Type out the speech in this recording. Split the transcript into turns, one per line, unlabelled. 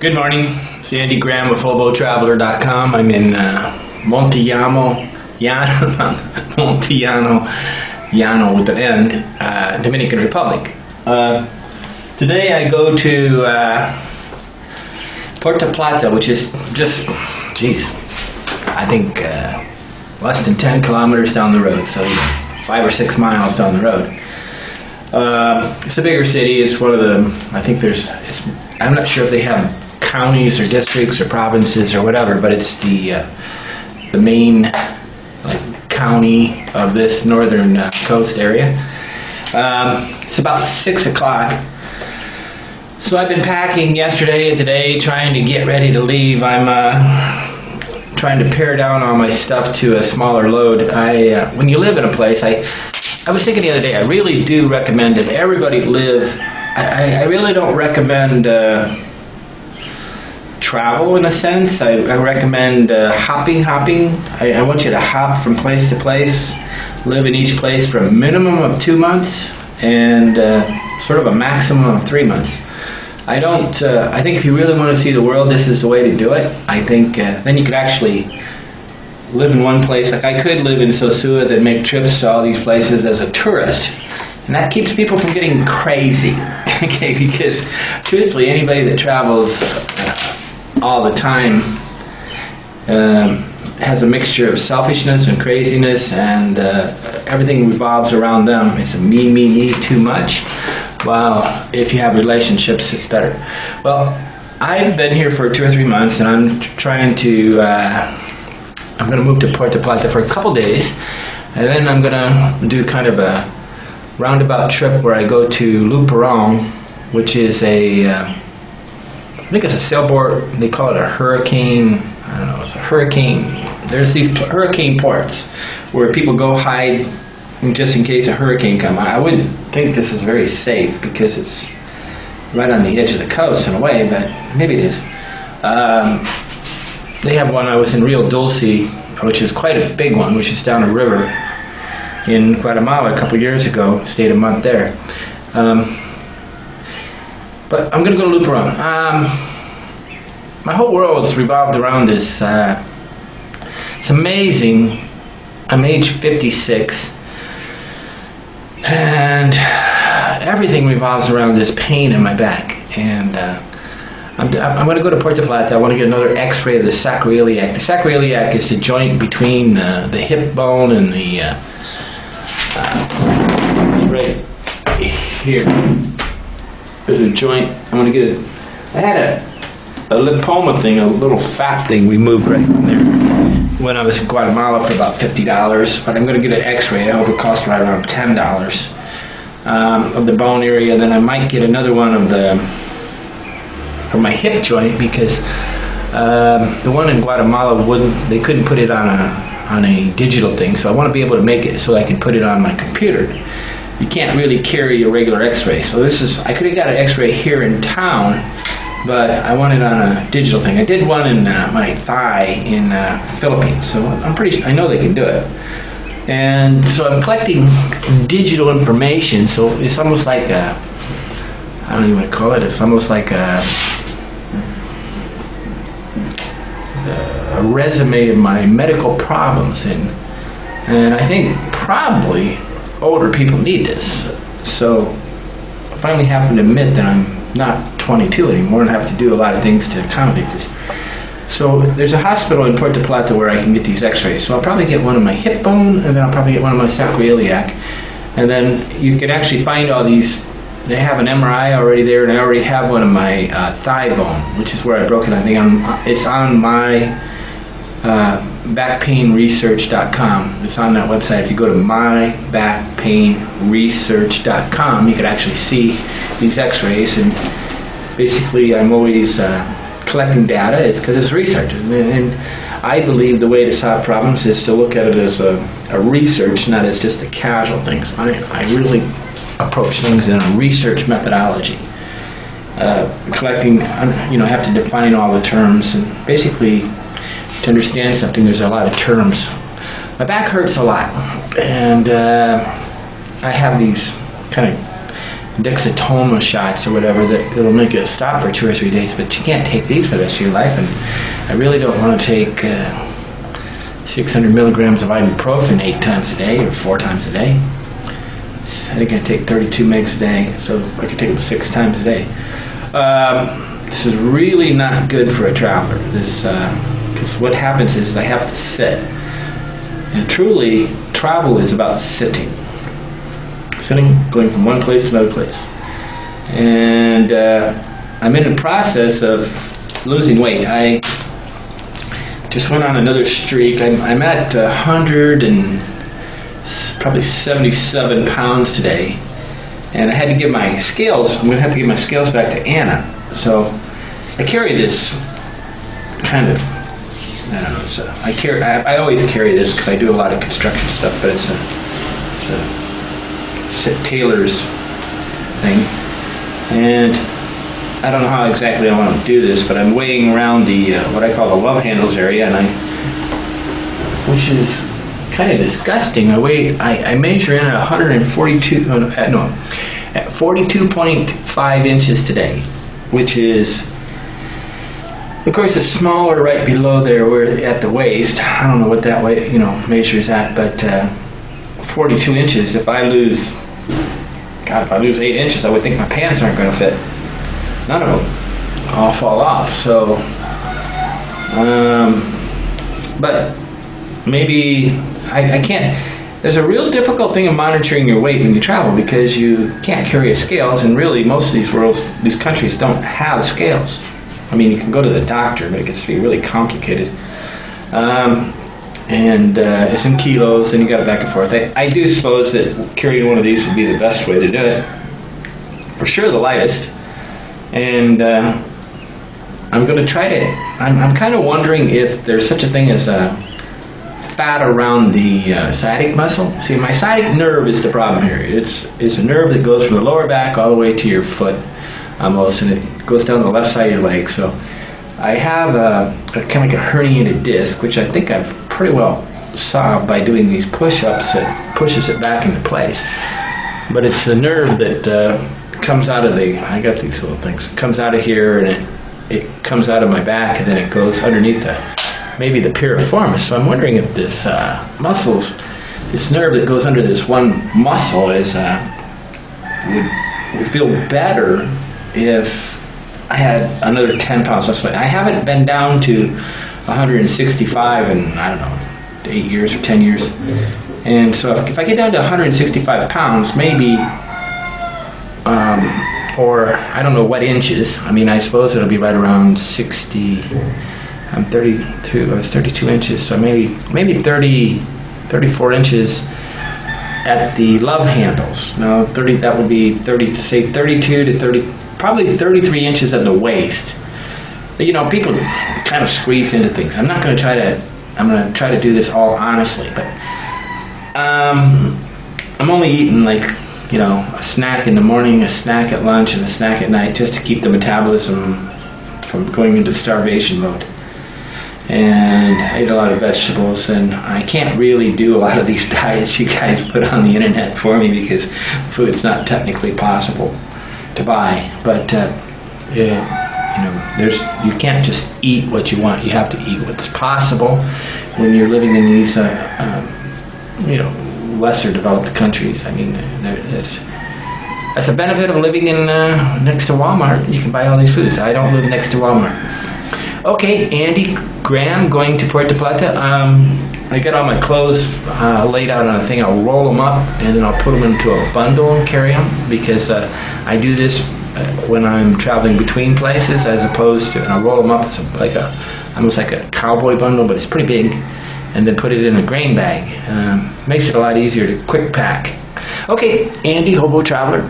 Good morning, it's Andy Graham with HoboTraveler.com. I'm in Montellano with an N, Dominican Republic. Today I go to Puerto Plata, which is just, I think less than 10 kilometers down the road, so 5 or 6 miles down the road. It's a bigger city. It's one of the, I think I'm not sure if they have counties or districts or provinces or whatever, but it's the main county of this northern coast area. It's about 6 o'clock. So I've been packing yesterday and today, trying to get ready to leave. I'm trying to pare down all my stuff to a smaller load. When you live in a place, I was thinking the other day, I really do recommend that everybody live. I really don't recommend travel in a sense. I recommend hopping. I want you to hop from place to place, live in each place for a minimum of 2 months and sort of a maximum of 3 months. I think if you really want to see the world, this is the way to do it. I think then you could actually live in one place. Like I could live in Sosua, then make trips to all these places as a tourist. And that keeps people from getting crazy. Okay, because truthfully, anybody that travels all the time has a mixture of selfishness and craziness, and everything revolves around them. It's a me, too much. Well, if you have relationships, it's better. Well, I've been here for 2 or 3 months, and I'm trying to, I'm going to move to Puerto Plata for a couple days, and then I'm going to do kind of a roundabout trip where I go to Luperón, which is I think it's a sailboat. They call it a hurricane. I don't know. It's a hurricane. There's these hurricane ports where people go hide just in case a hurricane comes. I wouldn't think this is very safe because it's right on the edge of the coast in a way, but maybe it is. They have one. I was in Rio Dulce, which is quite a big one, which is down a river in Guatemala a couple years ago. Stayed a month there. But I'm going to go to Luperón. My whole world's revolved around this. It's amazing. I'm age 56. And everything revolves around this pain in my back. And I'm going to go to Puerto Plata. I want to get another x-ray of the sacroiliac. The sacroiliac is the joint between the hip bone and the... right here. There's a joint. I'm going to get it. I had a lipoma thing, a little fat thing removed right from there when I was in Guatemala for about $50, but I'm going to get an x-ray. I hope it costs right around $10 of the bone area. Then I might get another one of my hip joint, because the one in Guatemala they couldn't put it on a digital thing, so I want to be able to make it so I can put it on my computer. You can't really carry a regular x-ray, so I could have got an x-ray here in town, but I want it on a digital thing. I did one in my thigh in Philippines, so I know they can do it. And so I'm collecting digital information, so it's almost like I don't even want to call it, it's almost like a resume of my medical problems, and I think probably older people need this. So I finally have to admit that I'm not 22 anymore and have to do a lot of things to accommodate this. So there's a hospital in Puerto Plata where I can get these x-rays. So I'll probably get one of my hip bone, and then I'll probably get one of my sacroiliac. And then you can actually find all these. They have an MRI already there, and I already have one of my thigh bone, which is where I broke it. I think it's on my backpainresearch.com. It's on that website. If you go to mybackpainresearch.com, you can actually see these x-rays. And basically, I'm always collecting data. It's because it's research. And I believe the way to solve problems is to look at it as a research, not as just a casual thing. So I really approach things in a research methodology. Collecting, I have to define all the terms, and basically, to understand something, there's a lot of terms. My back hurts a lot, and I have these kind of Dexatoma shots or whatever that'll make it stop for 2 or 3 days, but you can't take these for the rest of your life. And I really don't want to take 600 milligrams of ibuprofen 8 times a day or 4 times a day. I think I take 32 megs a day, so I could take them 6 times a day. This is really not good for a traveler. Because what happens is I have to sit, and truly, travel is about sitting, going from one place to another place. And I'm in the process of losing weight. I just went on another streak. I'm at 177 pounds today, and I had to give my scales. I'm going to have to give my scales back to Anna. So I carry this kind of, I don't know. I always carry this because I do a lot of construction stuff, but it's a tailor's thing, and I don't know how exactly I want to do this, but I'm weighing around the what I call the love handles area, which is kind of disgusting. I measure in at 42.5 inches today, which is, of course, it's smaller right below there, where at the waist. I don't know what that way measures at, but 42 inches. If I lose 8 inches, I would think my pants aren't going to fit. None of them. All fall off. So, but maybe I can't. There's a real difficult thing of monitoring your weight when you travel, because you can't carry scales, and really most of these countries don't have scales. I mean, you can go to the doctor, but it gets to be really complicated. And it's in kilos, and you got it back and forth. I do suppose that carrying one of these would be the best way to do it. For sure, the lightest. And I'm going to try to. I'm kind of wondering if there's such a thing as fat around the sciatic muscle. See, my sciatic nerve is the problem here. It's a nerve that goes from the lower back all the way to your foot, almost, and it goes down the left side of your leg. So I have a kind of like a herniated disc, which I think I've pretty well solved by doing these push-ups that pushes it back into place. But it's the nerve that comes out of I got these little things. It comes out of here, and it comes out of my back, and then it goes underneath maybe the piriformis. So I'm wondering if this this nerve that goes under this one muscle would feel better if I had another 10 pounds less weight. I haven't been down to 165 in, I don't know, 8 years or 10 years. And so if I get down to 165 pounds, maybe, or I don't know what inches. I mean, I suppose it'll be right around 60. I'm 32. I was 32 inches, so maybe 34 inches at the love handles. Now, that would be 32 to 30, probably 33 inches at the waist. But, people kind of squeeze into things. I'm going to try to do this all honestly, but I'm only eating a snack in the morning, a snack at lunch, and a snack at night, just to keep the metabolism from going into starvation mode. And I eat a lot of vegetables, and I can't really do a lot of these diets you guys put on the internet for me, because food's not technically possible to buy. But you can't just eat what you want. You have to eat what's possible when you're living in these lesser developed countries. I mean, that's a benefit of living in next to Walmart. You can buy all these foods. I don't live next to Walmart. Okay, Andy Graham, going to Puerto Plata. I got all my clothes laid out on a thing. I'll roll them up, and then I'll put them into a bundle and carry them, because I do this when I'm traveling between places, as opposed to, and I'll roll them up. It's almost like a cowboy bundle, but it's pretty big, and then put it in a grain bag. Makes it a lot easier to quick pack. Okay, Andy, Hobo Traveler.